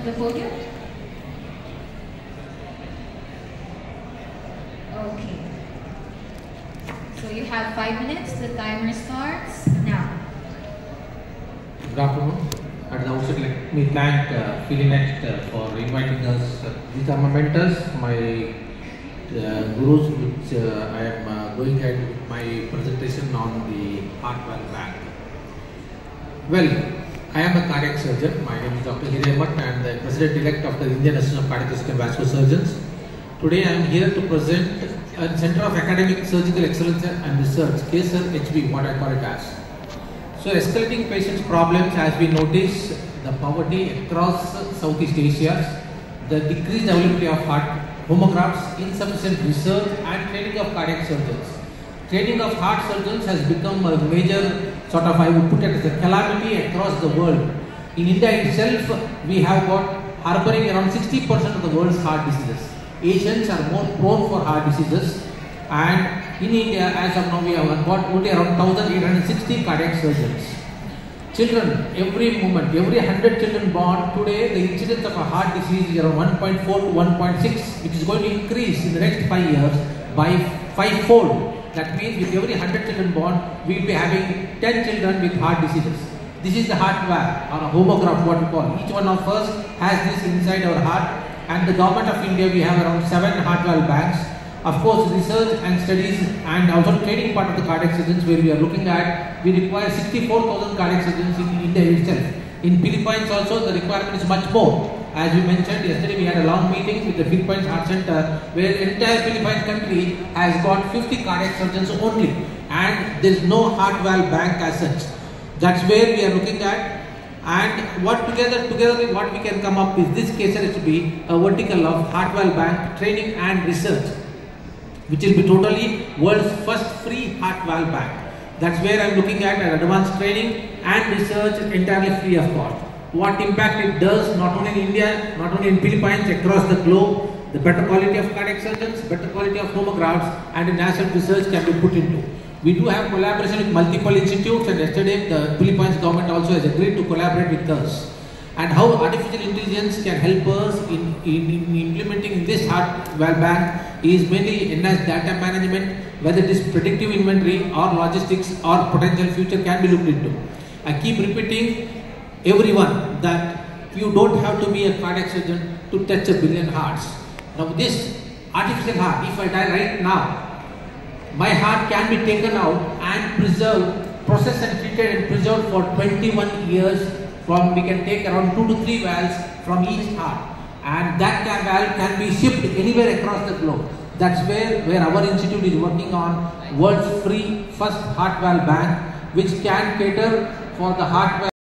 the podium. Okay. So you have 5 minutes. The timer starts now. Good afternoon. At the outset, let me thank Philinext for inviting us. These are my mentors, my gurus, which I am going ahead with my presentation on the heart valve bank. Well, I am a cardiac surgeon. My name is Dr. Hiremath and the President-elect of the Indian Association of Cardiac and Vascular Surgeons. Today I am here to present a Center of Academic Surgical Excellence and Research, KSR HB, what I call it as. So, escalating patients' problems, as we notice the poverty across Southeast Asia, the decreased availability of heart homographs, insufficient research and training of cardiac surgeons. Training of heart surgeons has become a major sort of, I would put it as a calamity across the world. In India itself, we have got harboring around 60% of the world's heart diseases. Asians are more prone for heart diseases, and in India, as of now, we have got only around 1,860 cardiac surgeons. Children, every moment, every 100 children born today, the incidence of a heart disease is around 1.4 to 1.6, which is going to increase in the next 5 years by 5-fold. That means with every 100 children born, we will be having 10 children with heart diseases. This is the heart valve, or a homograph, what we call. Each one of us has this inside our heart, and the government of India, we have around 7 heart valve banks. Of course, research and studies and also training part of the cardiac surgeons, where we are looking at, we require 64,000 cardiac surgeons in India itself. In Philippines also, the requirement is much more. As we mentioned yesterday, we had a long meeting with the Philippines Heart Center, where the entire Philippines country has got 50 cardiac surgeons only, and there is no heart valve bank as such. That's where we are looking at. And what together what we can come up with this KSR HB, a vertical of heart valve bank training and research, which will be totally world's first free heart valve bank. That's where I am looking at advanced training and research entirely free of cost. What impact it does, not only in India, not only in Philippines, across the globe, the better quality of cardiac surgeons, better quality of homographs, and national research can be put into. We do have collaboration with multiple institutes, and yesterday the Philippines government also has agreed to collaborate with us. And how artificial intelligence can help us in implementing this heart valve bank is mainly enhanced data management, whether it is predictive inventory or logistics or potential future can be looked into. I keep repeating everyone that you don't have to be a cardiac surgeon to touch a billion hearts. Now this artificial heart, if I die right now, my heart can be taken out and preserved, processed and treated and preserved for 21 years. We can take around 2 to 3 valves from each heart, and that valve can be shipped anywhere across the globe. That's where our institute is working on world's free first heart valve bank, which can cater for the heart valve.